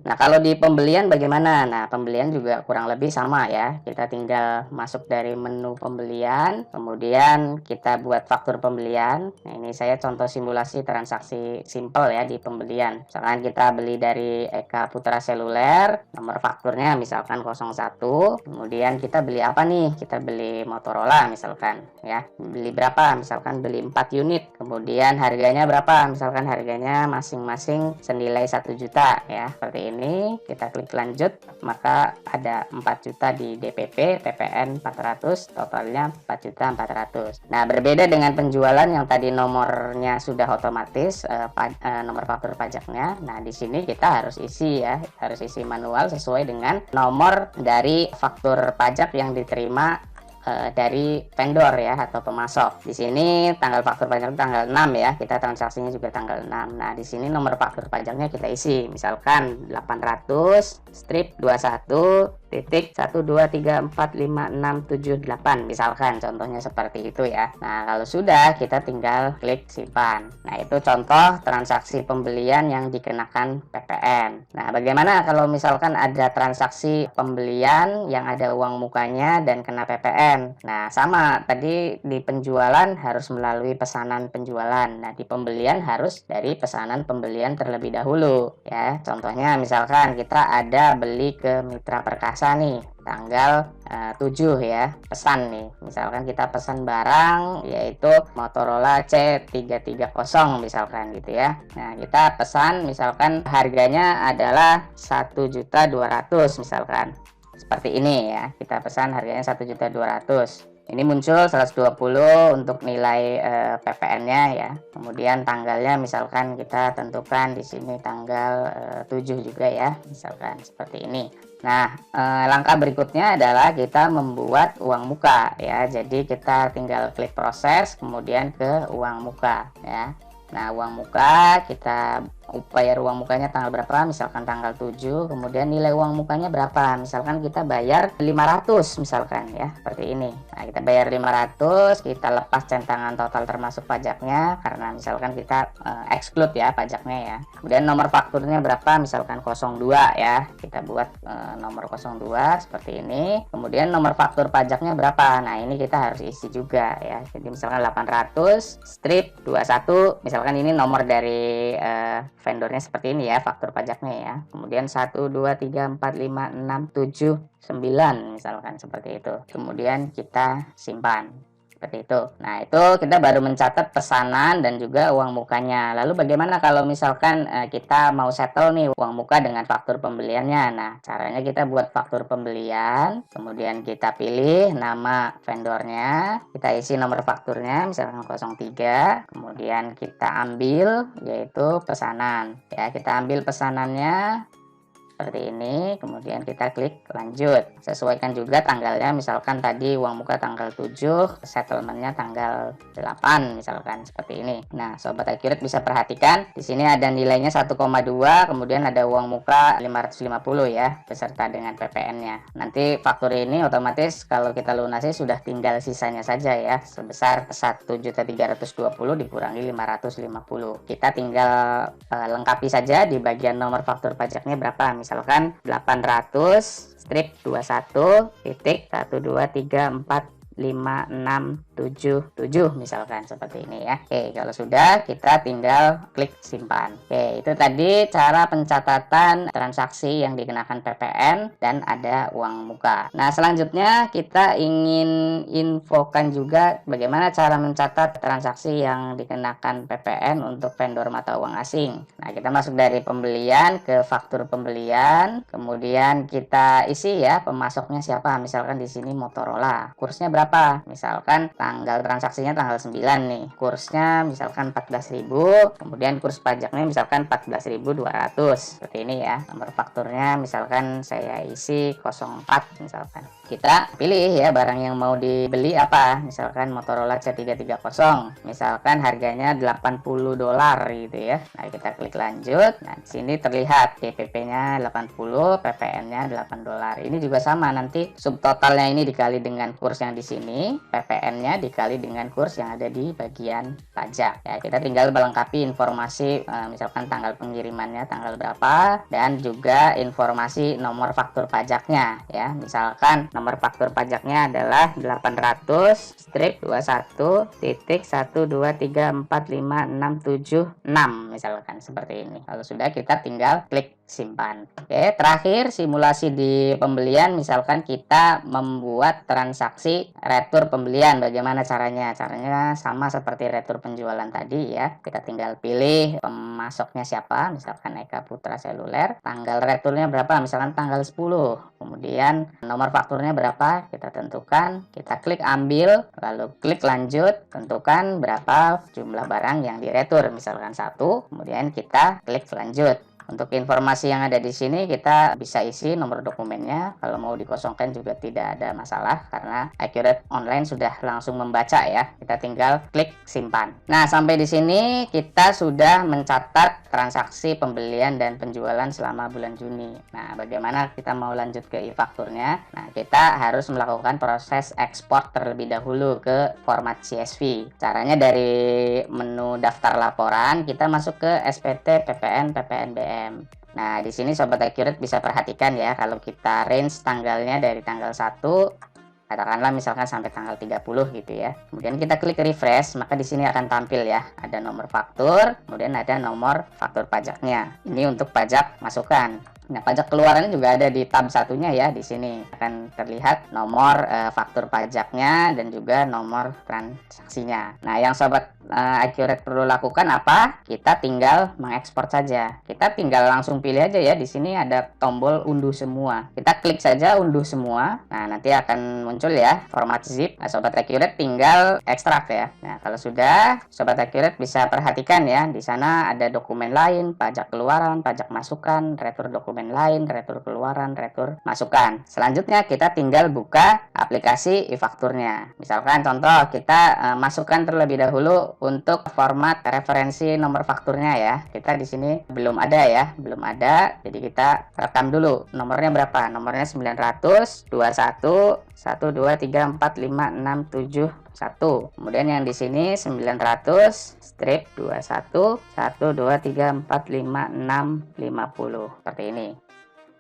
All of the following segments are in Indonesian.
Nah, kalau di pembelian bagaimana? Nah, pembelian juga kurang lebih sama ya. Kita tinggal masuk dari menu pembelian, kemudian kita buat faktur pembelian. Nah, ini saya contoh simulasi transaksi simple ya di pembelian. Misalkan kita beli dari Eka Putra Seluler, nomor fakturnya misalkan 01. Kemudian kita beli apa nih? Kita beli Motorola misalkan ya. Beli berapa? Misalkan beli 4 unit. Kemudian harganya berapa? Misalkan harganya masing-masing senilai 1 juta ya. Seperti ini, kita klik lanjut, maka ada 4 juta di DPP, PPN 400, totalnya 4.400.000. Nah, berbeda dengan penjualan yang tadi nomornya sudah otomatis, nomor faktur pajaknya. Nah, di sini kita harus isi ya, harus isi manual sesuai dengan nomor dari faktur pajak yang diterima dari vendor ya atau pemasok. Di sini tanggal faktur pajak tanggal 6 ya, kita transaksinya juga tanggal 6. Nah, di sini nomor faktur pajaknya kita isi, misalkan 800 strip 21 titik 1234567 misalkan, contohnya seperti itu ya. Nah, kalau sudah kita tinggal klik simpan. Nah, itu contoh transaksi pembelian yang dikenakan PPN. Nah, bagaimana kalau misalkan ada transaksi pembelian yang ada uang mukanya dan kena PPN? Nah, sama tadi di penjualan harus melalui pesanan penjualan. Nah, di pembelian harus dari pesanan pembelian terlebih dahulu ya. Contohnya misalkan kita ada beli ke Mitra Perkasa nih tanggal 7 ya, pesan nih. Misalkan kita pesan barang yaitu Motorola C330 misalkan gitu ya. Nah, kita pesan misalkan harganya adalah 1.200.000 misalkan. Seperti ini ya, kita pesan harganya 1.200.000. Ini muncul 120 untuk nilai PPN-nya ya. Kemudian tanggalnya misalkan kita tentukan di sini tanggal 7 juga ya, misalkan seperti ini. Nah, langkah berikutnya adalah kita membuat uang muka ya. Jadi kita tinggal klik proses, kemudian ke uang muka ya. Nah, uang muka kita bayar uang mukanya tanggal berapa, misalkan tanggal 7, kemudian nilai uang mukanya berapa, misalkan kita bayar 500 misalkan ya, seperti ini. Nah, kita bayar 500, kita lepas centangan total termasuk pajaknya karena misalkan kita exclude ya pajaknya ya. Kemudian nomor fakturnya berapa, misalkan 02 ya, kita buat nomor 02 seperti ini. Kemudian nomor faktur pajaknya berapa, nah ini kita harus isi juga ya. Jadi misalkan 800 strip 21, misalkan ini nomor dari vendornya seperti ini ya, faktur pajaknya ya. Kemudian 1 2 3 4 5 6 7 9 misalkan seperti itu. Kemudian kita simpan seperti itu. Nah, itu kita baru mencatat pesanan dan juga uang mukanya. Lalu bagaimana kalau misalkan kita mau settle nih uang muka dengan faktur pembeliannya? Nah, caranya kita buat faktur pembelian, kemudian kita pilih nama vendornya, kita isi nomor fakturnya misalkan 03, kemudian kita ambil yaitu pesanan. Ya, kita ambil pesanannya seperti ini, kemudian kita klik lanjut. Sesuaikan juga tanggalnya, misalkan tadi uang muka tanggal 7, settlementnya tanggal 8 misalkan seperti ini. Nah, sobat Accurate bisa perhatikan di sini ada nilainya 1,2, kemudian ada uang muka 550 ya beserta dengan PPN-nya. Nanti faktur ini otomatis kalau kita lunasi sudah tinggal sisanya saja ya, sebesar 1.320.000 dikurangi 550. Kita tinggal lengkapi saja di bagian nomor faktur pajaknya berapa, misalkan 800 strip 21 titik 1234567 misalkan seperti ini ya. Oke, kalau sudah kita tinggal klik simpan. Oke, itu tadi cara pencatatan transaksi yang dikenakan PPN dan ada uang muka. Nah, selanjutnya kita ingin infokan juga bagaimana cara mencatat transaksi yang dikenakan PPN untuk vendor mata uang asing. Nah, kita masuk dari pembelian ke faktur pembelian, kemudian kita isi ya pemasoknya siapa. Misalkan di sini Motorola. Kursnya berapa? Misalkan tanggal transaksinya tanggal 9 nih. Kursnya misalkan 14.000, kemudian kurs pajaknya misalkan 14.200. Seperti ini ya. Nomor fakturnya misalkan saya isi 04 misalkan. kita pilih ya barang yang mau dibeli apa, misalkan Motorola C330, misalkan harganya $80 gitu ya. Nah, kita klik lanjut. Nah, di sini terlihat DPP-nya 80, PPN-nya $8. Ini juga sama, nanti subtotalnya ini dikali dengan kurs yang di sini, PPN-nya dikali dengan kurs yang ada di bagian pajak. Ya, kita tinggal melengkapi informasi misalkan tanggal pengirimannya tanggal berapa, dan juga informasi nomor faktur pajaknya ya. Misalkan nomor faktur pajaknya adalah 800-21.123456676 misalkan seperti ini. Kalau sudah, kita tinggal klik simpan. Oke, terakhir simulasi di pembelian, misalkan kita membuat transaksi retur pembelian. Bagaimana caranya? Caranya sama seperti retur penjualan tadi ya. Kita tinggal pilih pemasoknya siapa, misalkan Eka Putra Seluler, tanggal returnya berapa, misalkan tanggal 10, kemudian nomor fakturnya berapa, kita tentukan, kita klik ambil, lalu klik lanjut, tentukan berapa jumlah barang yang diretur, misalkan 1, kemudian kita klik lanjut. Untuk informasi yang ada di sini kita bisa isi nomor dokumennya. Kalau mau dikosongkan juga tidak ada masalah karena Accurate Online sudah langsung membaca ya. Kita tinggal klik simpan. Nah, sampai di sini kita sudah mencatat transaksi pembelian dan penjualan selama bulan Juni. Nah, bagaimana kita mau lanjut ke e-fakturnya? Nah, kita harus melakukan proses ekspor terlebih dahulu ke format CSV. Caranya dari menu daftar laporan, kita masuk ke SPT, PPN, PPNBM. Nah, di sini Sobat Accurate bisa perhatikan ya, kalau kita range tanggalnya dari tanggal 1, katakanlah misalkan sampai tanggal 30 gitu ya. Kemudian kita klik refresh, maka di sini akan tampil ya, ada nomor faktur, kemudian ada nomor faktur pajaknya. Ini untuk pajak masukan. Nah, pajak keluarannya juga ada di tab satunya ya. Di sini akan terlihat nomor faktur pajaknya dan juga nomor transaksinya. Nah, yang Sobat Accurate perlu lakukan apa? Kita tinggal mengekspor saja. Kita tinggal langsung pilih aja ya. Di sini ada tombol unduh semua. Kita klik saja unduh semua. Nah, nanti akan muncul ya format zip. Nah, Sobat Accurate tinggal ekstrak ya. Nah, kalau sudah, Sobat Accurate bisa perhatikan ya. Di sana ada dokumen lain, pajak keluaran, pajak masukan, retur dokumen lain, retur keluaran, retur masukan. Selanjutnya kita tinggal buka aplikasi e-fakturnya. Misalkan contoh kita masukkan terlebih dahulu untuk format referensi nomor fakturnya ya. Kita di sini belum ada ya, belum ada. Jadi kita rekam dulu. Nomornya berapa? Nomornya 900 21 1234567 Kemudian yang di sini 900-21-123456650 seperti ini.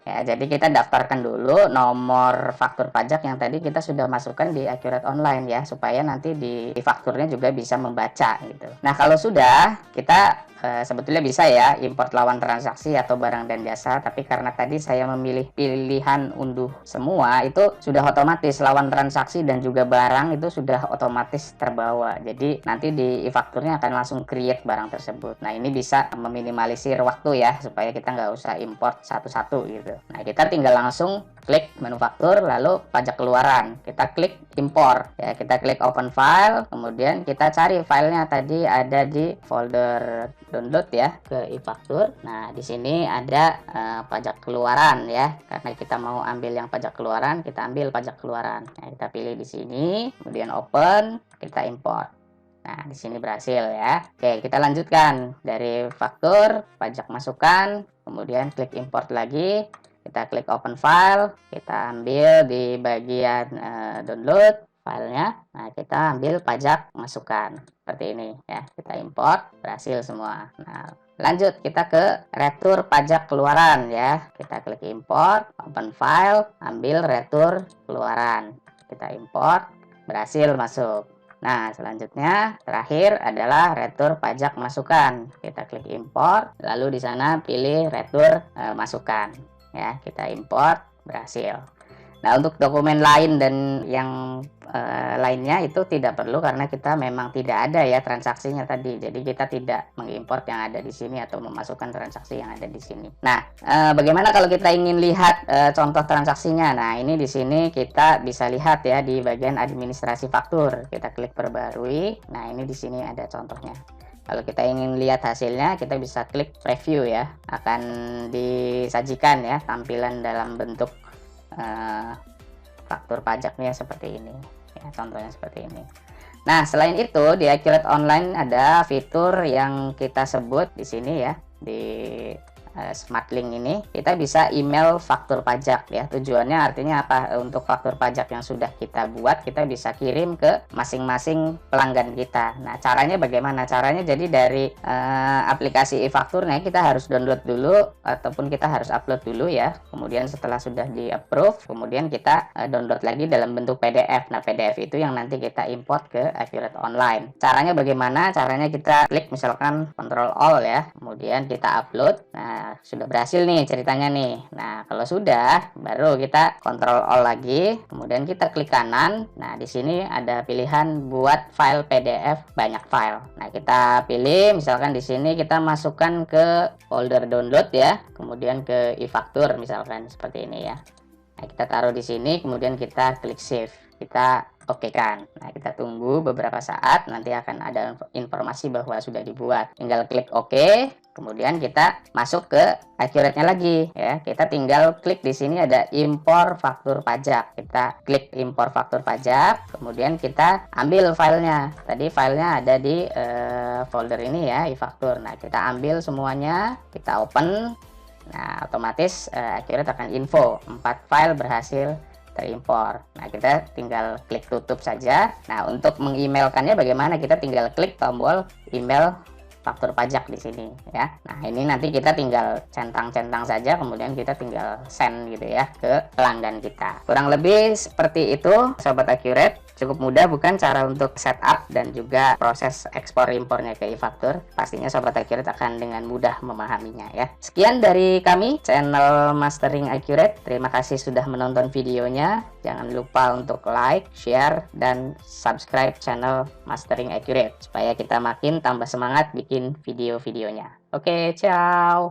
Ya, jadi kita daftarkan dulu nomor faktur pajak yang tadi kita sudah masukkan di Accurate Online ya, supaya nanti di fakturnya juga bisa membaca gitu. Nah, kalau sudah, kita sebetulnya bisa ya import lawan transaksi atau barang dan jasa, tapi karena tadi saya memilih pilihan unduh semua, itu sudah otomatis lawan transaksi dan juga barang itu sudah otomatis terbawa. Jadi nanti di e-fakturnya akan langsung create barang tersebut. Nah, ini bisa meminimalisir waktu ya, supaya kita nggak usah import satu-satu gitu. Nah, kita tinggal langsung klik menu faktur, lalu pajak keluaran. Kita klik impor ya, kita klik open file, kemudian kita cari filenya tadi ada di folder download ya ke e-faktur. Nah, di sini ada pajak keluaran ya. Karena kita mau ambil yang pajak keluaran, kita ambil pajak keluaran. Nah, kita pilih di sini, kemudian open, kita import. Nah, di sini berhasil ya. Oke, kita lanjutkan dari faktur, pajak masukan, kemudian klik import lagi. Kita klik open file, kita ambil di bagian download filenya. Nah, kita ambil pajak masukan seperti ini ya. Kita import, berhasil semua. Nah, lanjut kita ke retur pajak keluaran ya. Kita klik import, open file, ambil retur keluaran. Kita import, berhasil masuk. Nah, selanjutnya terakhir adalah retur pajak masukan. Kita klik import, lalu di sana pilih retur masukan. Ya, kita import, berhasil. Nah, untuk dokumen lain dan yang lainnya itu tidak perlu karena kita memang tidak ada ya transaksinya tadi. Jadi kita tidak mengimport yang ada di sini atau memasukkan transaksi yang ada di sini. Nah, bagaimana kalau kita ingin lihat contoh transaksinya? Nah, ini di sini kita bisa lihat ya di bagian administrasi faktur. Kita klik perbarui. Nah, ini di sini ada contohnya. Kalau kita ingin lihat hasilnya, kita bisa klik preview ya. Akan disajikan ya tampilan dalam bentuk faktur pajaknya seperti ini ya, contohnya seperti ini. Nah, selain itu di Accurate Online ada fitur yang kita sebut di sini ya, di Smart Link ini kita bisa email faktur pajak ya. Tujuannya artinya apa? Untuk faktur pajak yang sudah kita buat, kita bisa kirim ke masing-masing pelanggan kita. Nah, caranya bagaimana? Caranya jadi dari aplikasi e-fakturnya kita harus download dulu ataupun kita harus upload dulu ya. Kemudian setelah sudah di-approve, kemudian kita download lagi dalam bentuk PDF. Nah, PDF itu yang nanti kita import ke Accurate Online. Caranya bagaimana? Caranya kita klik misalkan Ctrl All ya. Kemudian kita upload. Nah, sudah berhasil nih ceritanya nih. Nah, kalau sudah, baru kita Ctrl All lagi, kemudian kita klik kanan. Nah, di sini ada pilihan buat file PDF banyak file. Nah, kita pilih misalkan di sini kita masukkan ke folder download ya, kemudian ke e-faktur misalkan seperti ini ya. Nah, kita taruh di sini, kemudian kita klik save. Kita oke kan. Nah, kita tunggu beberapa saat, nanti akan ada informasi bahwa sudah dibuat. Tinggal klik oke, kemudian kita masuk ke Accurate-nya lagi ya. Kita tinggal klik di sini ada impor faktur pajak. Kita klik impor faktur pajak, kemudian kita ambil filenya. Tadi filenya ada di folder ini ya, e-faktur. Nah, kita ambil semuanya, kita open. Nah, otomatis Accurate akan info 4 file berhasil terimpor. Nah, kita tinggal klik tutup saja. Nah, untuk mengemailkannya bagaimana? Kita tinggal klik tombol email faktur pajak di sini ya. Nah, ini nanti kita tinggal centang-centang saja, kemudian kita tinggal send gitu ya ke pelanggan kita. Kurang lebih seperti itu Sobat Accurate. Cukup mudah bukan cara untuk setup dan juga proses ekspor impornya ke e-faktur. Pastinya Sobat Accurate akan dengan mudah memahaminya ya. Sekian dari kami channel Mastering Accurate. Terima kasih sudah menonton videonya. Jangan lupa untuk like, share, dan subscribe channel Mastering Accurate supaya kita makin tambah semangat bikin video-videonya. Oke, ciao.